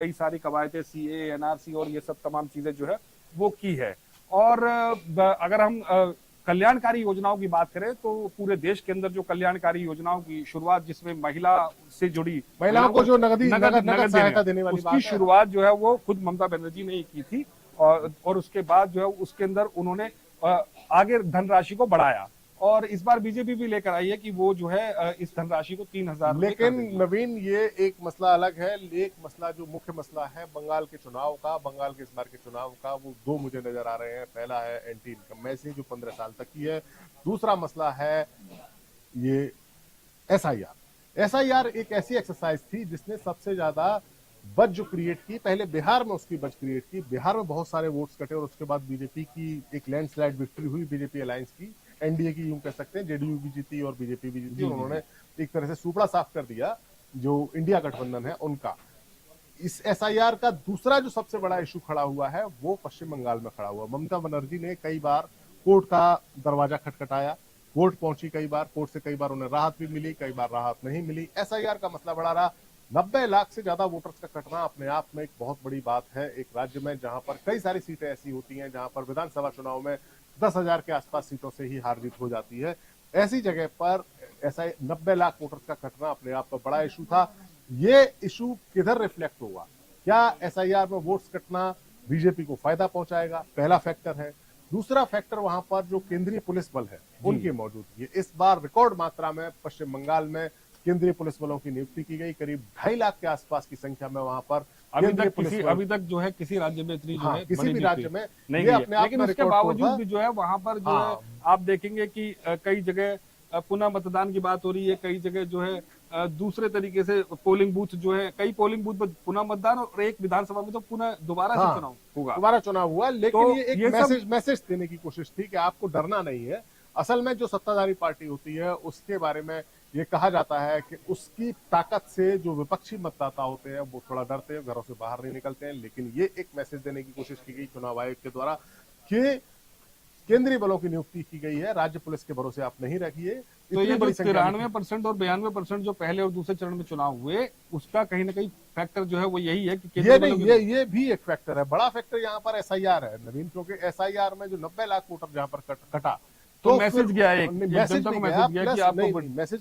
कई सारी कवायदे CA, NRC और ये सब तमाम चीजें जो है वो की है। और अगर हम कल्याणकारी योजनाओं की बात करें तो पूरे देश के अंदर जो कल्याणकारी योजनाओं की शुरुआत, जिसमें महिला से जुड़ी महिलाओं को जो नगद देने, सहायता देने वाली उसकी बात है। शुरुआत जो है वो खुद ममता बनर्जी ने ही की थी। और उसके बाद जो है उसके अंदर उन्होंने आगे धनराशि को बढ़ाया, और इस बार बीजेपी भी लेकर आई है कि वो जो है इस धनराशि को 3,000 रुपए कर लेकिन देगी। नवीन, ये एक मसला अलग है। एक मसला जो मुख्य मसला है बंगाल के चुनाव का, बंगाल के इस बार के चुनाव का, वो दो मुझे नजर आ रहे हैं। पहला है एंटी इनकम्बेंसी जो 15 साल तक की है। दूसरा मसला है ये एसआईआर। एसआईआर एक ऐसी एक्सरसाइज थी जिसने सबसे ज्यादा बज जो क्रिएट की, पहले बिहार में उसकी बज क्रिएट की। बिहार में बहुत सारे वोट्स कटे और उसके बाद बीजेपी की एक लैंडस्लाइड विक्ट्री हुई, बीजेपी अलायंस की, एनडीए की यूं कह सकते हैं। जेडीयू भी जीती और बीजेपी भी जीती। उन्होंने एक तरह से सुपड़ा साफ कर दिया जो इंडिया गठबंधन है उनका। इस एसआईआर का दूसरा जो सबसे बड़ा इशू खड़ा हुआ है वो पश्चिम बंगाल में खड़ा हुआ। ममता बनर्जी ने कई बार कोर्ट का दरवाजा खटखटाया, कोर्ट पहुंची कई बार, कोर्ट से कई बार उन्हें राहत भी मिली, कई बार राहत नहीं मिली। एसआईआर का मसला बड़ा रहा। 90 लाख से ज्यादा वोटर्स का कटना अपने आप में एक बहुत बड़ी बात है एक राज्य में जहां पर कई सारी सीटें ऐसी होती हैं जहां पर विधानसभा चुनाव में 10,000 के आसपास सीटों से ही हार जीत हो जाती है। ऐसी जगह पर ऐसा 90 लाख वोटर्स का कटना अपने आप में बड़ा इशू था। ये इशू किधर रिफ्लेक्ट होगा? क्या एसआईआर में वोट्स कटना बीजेपी को फायदा पहुंचाएगा? पहला फैक्टर है। दूसरा फैक्टर वहां पर जो केंद्रीय पुलिस बल है उनकी मौजूदगी है। इस बार रिकॉर्ड मात्रा में पश्चिम बंगाल में केंद्रीय पुलिस बलों की नियुक्ति की गई। करीब 2.5 लाख के आसपास की संख्या में वहां पर अभी तक जो है किसी राज्य में इतनी जो है किसी भी राज्य में नहीं ये है। अपने आप लेकिन में उसके रिकॉर्ड बावजूद भी जो है वहां पर जो है आप देखेंगे कि कई जगह पुनः मतदान की बात हो रही है, कई जगह जो है दूसरे तरीके से पोलिंग बूथ जो है, कई पोलिंग बूथ पर पुनः मतदान, और एक विधानसभा में तो पुनः दोबारा से चुनाव होगा। दोबारा चुनाव हुआ। लेकिन तो ये एक मैसेज देने की कोशिश थी कि आपको डरना नहीं है। असल में जो सत्ताधारी पार्टी होती है उसके बारे में ये कहा जाता है कि उसकी ताकत से जो विपक्षी मतदाता होते हैं वो थोड़ा डरते हैं, घरों से बाहर नहीं निकलते हैं। लेकिन ये एक मैसेज देने की कोशिश की गई चुनाव आयोग के द्वारा कि केंद्रीय बलों की नियुक्ति की गई है, राज्य पुलिस के भरोसे आप नहीं रखिए। तो ये 93% और 92% जो पहले और दूसरे चरण में चुनाव हुए, उसका कहीं ना कहीं फैक्टर जो है वो यही है कि ये भी एक फैक्टर है। बड़ा फैक्टर यहाँ पर एसआईआर है नवीन, क्योंकि एसआईआर में जो 90 लाख वोटर जहां पर कटा तो मैसेज गया, एक मैसेज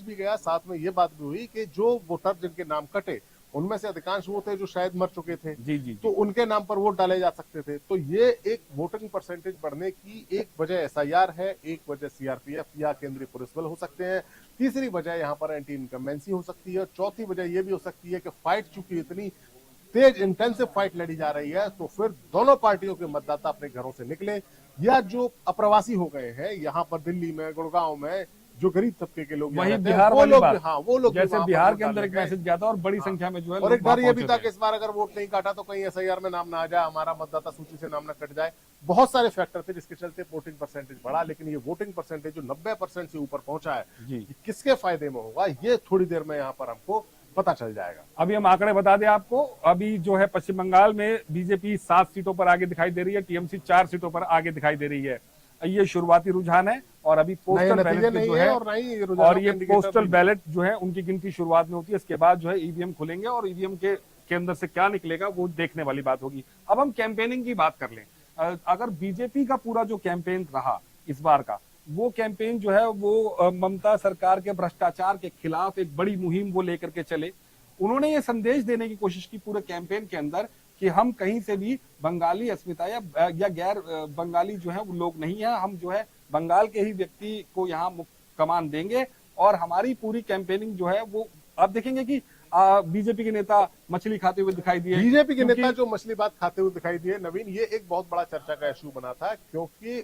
भी गया। साथ में ये बात भी हुई कि जो वोटर जिनके नाम कटे उनमें से अधिकांश वो थे जो शायद मर चुके थे। जी। तो उनके नाम पर वोट डाले जा सकते थे। तो ये एक वोटिंग परसेंटेज बढ़ने की एक वजह एसआईआर है, एक वजह सीआरपीएफ या केंद्रीय पुलिस बल हो सकते हैं, तीसरी वजह यहाँ पर एंटी इनकम्बेंसी हो सकती है, और चौथी वजह यह भी हो सकती है कि फाइट चूंकि इतनी तेज इंटेंसिव फाइट लड़ी जा रही है तो फिर दोनों पार्टियों के मतदाता अपने घरों से निकले, या जो अप्रवासी हो गए हैं यहाँ पर दिल्ली में, गुड़गांव में, जो गरीब तबके के लोग, वही बिहार वो लोग जैसे बिहार के अंदर एक मैसेज गया था और बड़ी संख्या में जो है, और एक डर ये भी था कि इस बार अगर वोट नहीं काटा तो कहीं एसआईआर में नाम ना आ जाए, हमारा मतदाता सूची से नाम ना कट जाए। बहुत सारे फैक्टर थे जिसके चलते वोटिंग परसेंटेज बढ़ा। लेकिन ये वोटिंग परसेंटेज जो 90% से ऊपर पहुंचा है, किसके फायदे में होगा ये थोड़ी देर में यहाँ पर हमको पता चल जाएगा। अभी हम आंकड़े बता दें आपको। अभी जो है पश्चिम बंगाल में बीजेपी 7 सीटों पर आगे दिखाई दे रही है, टीएमसी 4 सीटों पर आगे दिखाई दे रही है। ये शुरुआती रुझान है, और अभी पोस्टल बैलेट जो है और ये पोस्टल बैलेट जो है उनकी गिनती शुरुआत में होती है। इसके बाद जो है ईवीएम खुलेंगे और ईवीएम के अंदर से क्या निकलेगा वो देखने वाली बात होगी। अब हम कैंपेनिंग की बात कर लें। अगर बीजेपी का पूरा जो कैंपेन रहा इस बार का, वो कैंपेन जो है वो ममता सरकार के भ्रष्टाचार के खिलाफ एक बड़ी मुहिम वो लेकर के चले। उन्होंने ये संदेश देने की कोशिश की पूरे कैंपेन के अंदर कि हम कहीं से भी बंगाली अस्मिता या गैर बंगाली जो है वो लोग नहीं है, हम जो है बंगाल के ही व्यक्ति को यहाँ कमान देंगे। और हमारी पूरी कैंपेनिंग जो है वो आप देखेंगे कि बीजेपी के नेता मछली खाते हुए दिखाई दिए। बीजेपी के नेता जो मछली बात खाते हुए दिखाई दिए नवीन, ये एक बहुत बड़ा चर्चा का इशू बना था, क्योंकि